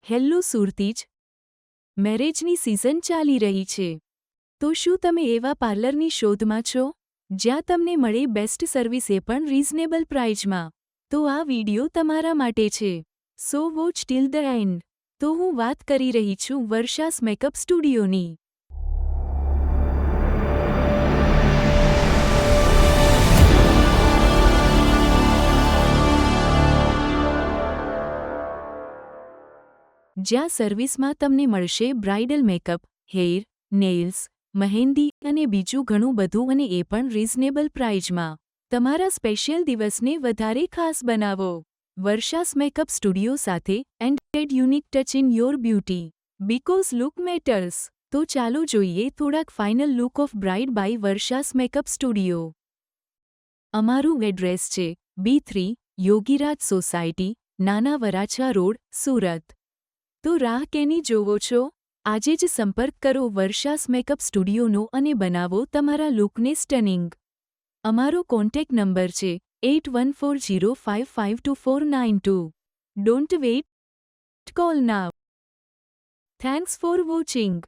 Hello સુરતીજ, મેરેજની season ચાલી રહી છે. તો શું તમે એવા પાર્લરની શોધમાં છો જ્યાં તમને મળે બેસ્ટ સર્વિસ એ પણ રીઝનેબલ પ્રાઇસમાં? તો આ વિડિયો તમારા માટે છે. સો વોચ ટીલ ધ એન્ડ. તો હું વાત કરી રહી છું વર્ષાસ મેકઅપ સ્ટુડિયોની. જ્યાં સર્વિસમાં તમને મળશે બ્રાઇડલ મેકઅપ, હેર, નેઇલ્સ, મહેંદી અને બીજું ઘણું બધું, અને એ પણ રીઝનેબલ પ્રાઇસમાં. તમારા સ્પેશિયલ દિવસને વધારે ખાસ બનાવો વર્ષાસ મેકઅપ સ્ટુડિયો સાથે, and add unique touch in your beauty. Because look matters. તો ચાલો જોઈએ થોડાક final look of bride by Varsha's makeup studio. અમારું એડ્રેસ છે B3 યોગીરાજ સોસાયટી, નાના વરાછા રોડ, સુરત. તો રાહ કેની જોવો છો? આજે જ સંપર્ક કરો વર્ષાસ મેકઅપ સ્ટુડિયોનો અને બનાવો તમારા લુકને સ્ટનિંગ. અમારો કોન્ટેક્ટ નંબર છે 8140552492. Don't wait, call now. Thanks for watching.